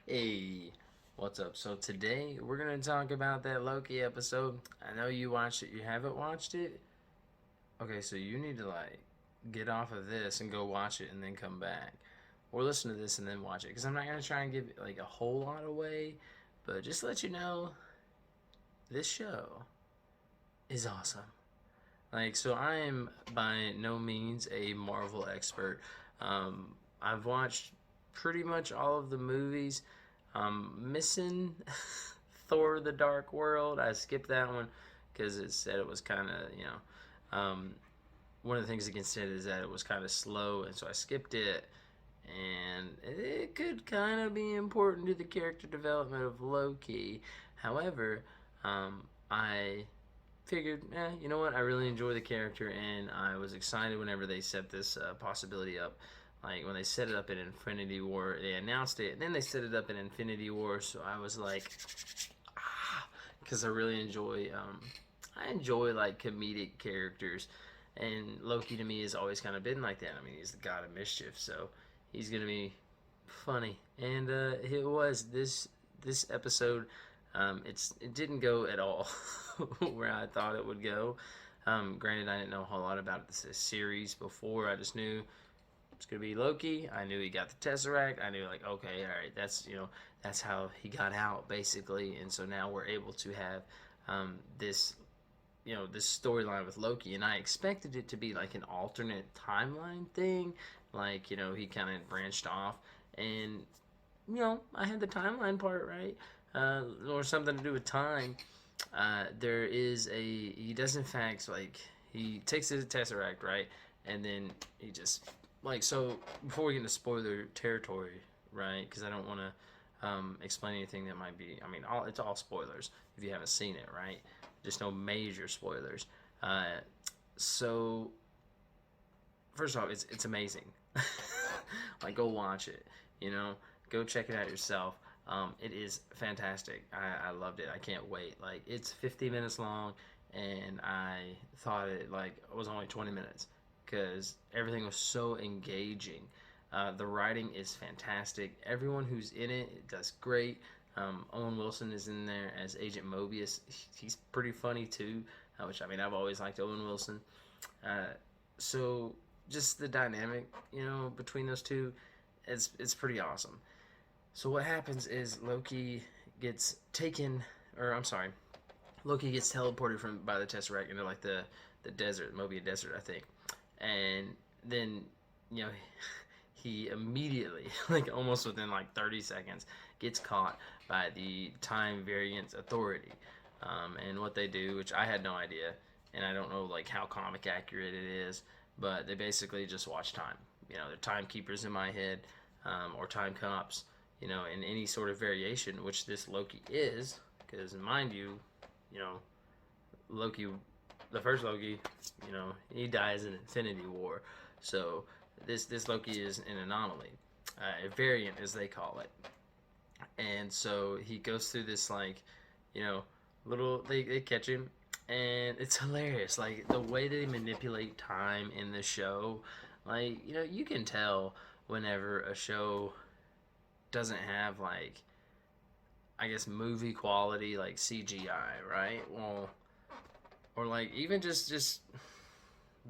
Hey, what's up? So today we're gonna talk about that Loki episode. I know you watched it. You haven't watched it? Okay, so you need to get off of this and go watch it and then come back, or listen to this and then watch it. Because I'm not gonna try and give like a whole lot away, but just to let you know, this show is awesome. So I am by no means a Marvel expert. I've watched pretty much all of the movies. Missing Thor: The Dark World. I skipped that one because it said it was kind of one of the things against it is that it was kind of slow, and so I skipped it. And it could kind of be important to the character development of Loki. However, I figured, you know what? I really enjoy the character, and I was excited whenever they set this possibility up. Like when they set it up in Infinity War, they announced it, and then they set it up in Infinity War. So I was like, because I really enjoy, I enjoy like comedic characters, and Loki to me has always kind of been like that. I mean, he's the god of mischief, so he's gonna be funny, and it was this episode. It didn't go at all where I thought it would go. Granted, I didn't know a whole lot about this series before. I just knew it's gonna be Loki. I knew he got the Tesseract. I knew like, okay, all right, that's how he got out basically. And so now we're able to have this this storyline with Loki, and I expected it to be like an alternate timeline thing, like he kind of branched off, and I had the timeline part right, or something to do with time. There is he does in fact he takes the Tesseract, right, and then he just so before we get into spoiler territory, right, because I don't want to explain anything that might be. I mean, it's all spoilers if you haven't seen it, right? Just no major spoilers. So first off, it's amazing. Go watch it. Go check it out yourself. It is fantastic. I loved it. I can't wait. It's 50 minutes long, and I thought it was only 20 minutes because everything was so engaging. The writing is fantastic. Everyone who's in it does great. Owen Wilson is in there as Agent Mobius. He's pretty funny too, which I mean I've always liked Owen Wilson. So just the dynamic, between those two, it's pretty awesome. So what happens is Loki gets taken, or I'm sorry, Loki gets teleported by the Tesseract into the desert, Mobia Desert, I think, and then you know he immediately, almost within 30 seconds, gets caught by the Time Variance Authority, and what they do, which I had no idea, and I don't know how comic accurate it is, but they basically just watch time. They're timekeepers in my head, or time cops, in any sort of variation, which this Loki is, because mind you, Loki, the first Loki, he dies in Infinity War, so this Loki is an anomaly, a variant as they call it, and so he goes through this little they catch him, and it's hilarious, the way they manipulate time in the show, you can tell whenever a show doesn't have I guess movie quality CGI, right? Well, or even just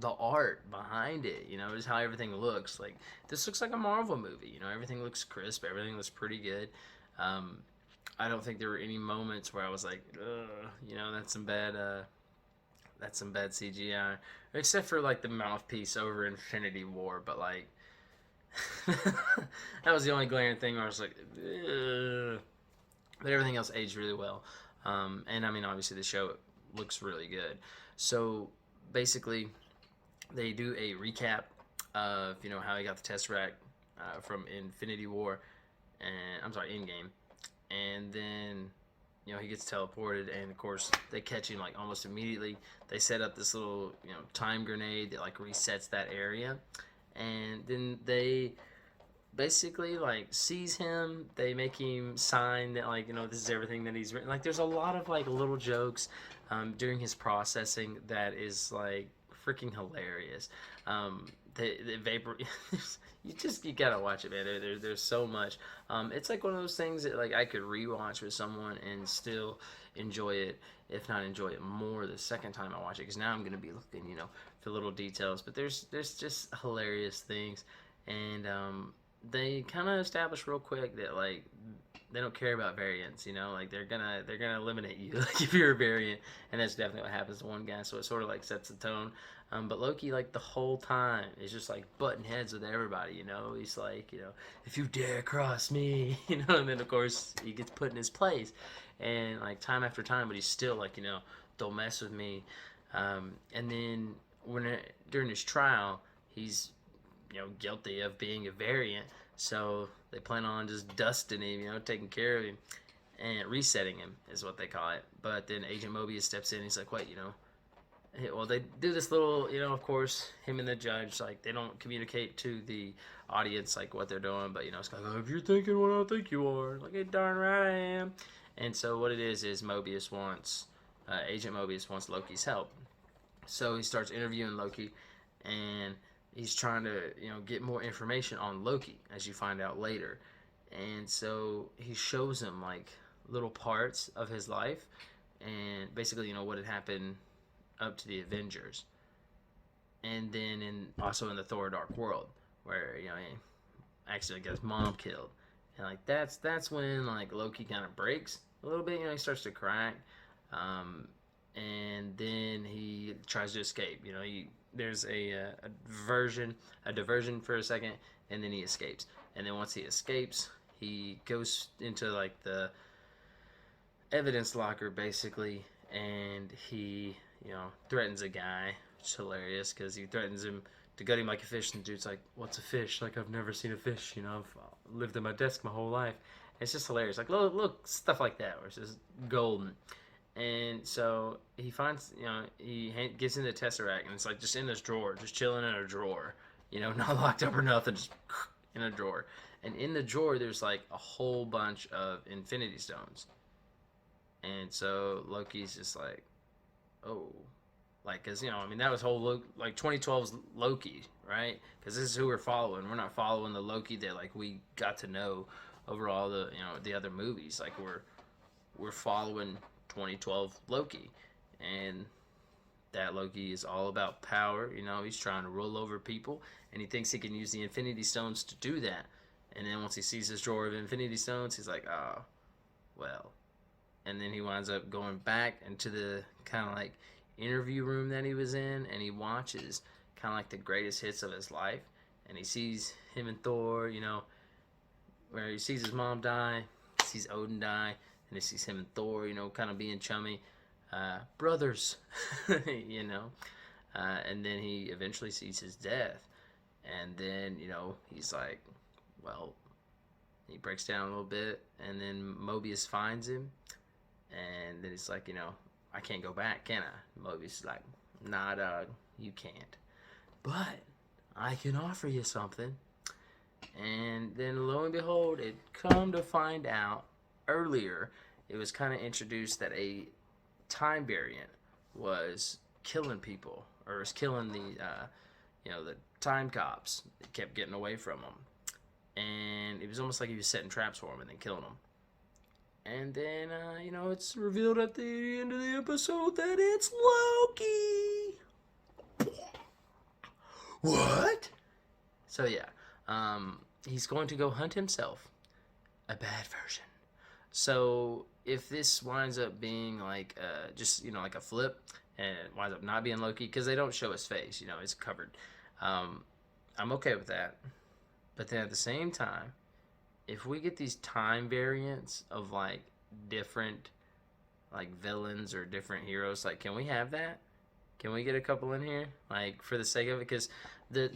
the art behind it, just how everything looks. This looks like a Marvel movie, everything looks crisp, everything looks pretty good. Um, I don't think there were any moments where I was like, ugh, that's some bad CGI, except for the mouthpiece over Infinity War, but that was the only glaring thing where I was like, ugh. But everything else aged really well. And I mean, obviously, the show looks really good. So basically, they do a recap of how he got the Tesseract from Infinity War, and I'm sorry, Endgame, and then he gets teleported, and of course they catch him almost immediately. They set up this little time grenade that resets that area, and then they basically seize him. They make him sign that this is everything that he's written. There's a lot of little jokes during his processing that is freaking hilarious. The vapor you gotta watch it, man. There's so much. It's like one of those things that like I could rewatch with someone and still enjoy it, if not enjoy it more the second time I watch it. Because now I'm gonna be looking, for little details. But there's just hilarious things, and they kind of establish real quick that like they don't care about variants, like they're gonna eliminate you like if you're a variant, and that's definitely what happens to one guy. So it sort of like sets the tone. But Loki, like the whole time, is just like butting heads with everybody. He's like, if you dare cross me, and then of course he gets put in his place, and like time after time, but he's still like, don't mess with me. And then during his trial, he's guilty of being a variant. So they plan on just dusting him, taking care of him and resetting him is what they call it. But then Agent Mobius steps in. And he's like, wait, well, they do this little, of course, him and the judge, like, they don't communicate to the audience, like, what they're doing, but, it's like, oh, if you're thinking what I think you are, like, hey, darn right I am. And so what it is Agent Mobius wants Loki's help. So he starts interviewing Loki, and he's trying to, get more information on Loki, as you find out later. And so he shows him, like, little parts of his life, and basically, what had happened up to the Avengers, and then also in the Thor Dark World, where he accidentally got his mom killed, and like that's when like Loki kind of breaks a little bit. He starts to crack, and then he tries to escape. There's a diversion for a second, and then he escapes. And then once he escapes, he goes into like the evidence locker basically, and he threatens a guy. It's hilarious because he threatens him to gut him like a fish, and the dude's like, what's a fish? Like, I've never seen a fish, I've lived at my desk my whole life. It's just hilarious. Like, look, stuff like that, where it's just golden. And so he finds, he gets in the Tesseract, and it's like just in this drawer, just chilling in a drawer, not locked up or nothing, just in a drawer. And in the drawer, there's like a whole bunch of Infinity Stones. And so Loki's just like, oh, like, because that was whole like 2012's Loki, right? Because this is who we're following. We're not following the Loki that like we got to know over all the the other movies. Like we're following 2012 Loki, and that Loki is all about power. He's trying to roll over people, and he thinks he can use the Infinity Stones to do that. And then once he sees his drawer of Infinity Stones, he's like, oh, well. And then he winds up going back into the kind of like interview room that he was in, and he watches kind of like the greatest hits of his life, and he sees him and Thor, where he sees his mom die, sees Odin die, and he sees him and Thor, kind of being chummy brothers, and then he eventually sees his death, and then he's like, well, he breaks down a little bit, and then Mobius finds him. And then it's like, I can't go back, can I? Mobius is like, nah, dog, you can't. But I can offer you something. And then lo and behold, it come to find out earlier, it was kind of introduced that a time variant was killing people, or was killing the time cops. It kept getting away from them. And it was almost like he was setting traps for them and then killing them. And then, it's revealed at the end of the episode that it's Loki. What? So, yeah. He's going to go hunt himself a bad version. So, if this winds up being like just, like a flip, and it winds up not being Loki, because they don't show his face, it's covered. I'm okay with that. But then at the same time, if we get these time variants of like different like villains or different heroes, like, can we have that? Can we get a couple in here, like, for the sake of it? Because the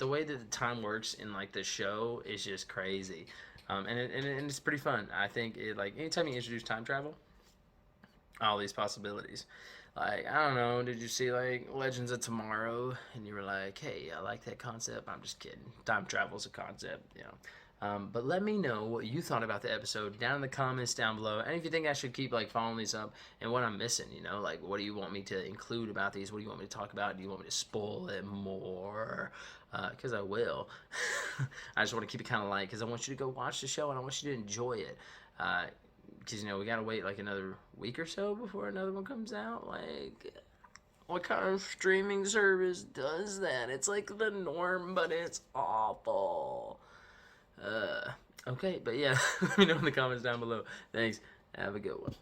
way that the time works in like the show is just crazy, and it's pretty fun. I think it, like, anytime you introduce time travel, all these possibilities. Like, I don't know, did you see like Legends of Tomorrow and you were like, hey, I like that concept? I'm just kidding. Time travel's a concept, But let me know what you thought about the episode down in the comments down below. And if you think I should keep like following these up and what I'm missing, like what do you want me to include about these? What do you want me to talk about? Do you want me to spoil it more? Because I will. I just want to keep it kind of light because I want you to go watch the show and I want you to enjoy it. Because we gotta wait like another week or so before another one comes out. Like, what kind of streaming service does that? It's like the norm, but it's awful. Okay, but yeah, let me know in the comments down below. Thanks. Have a good one.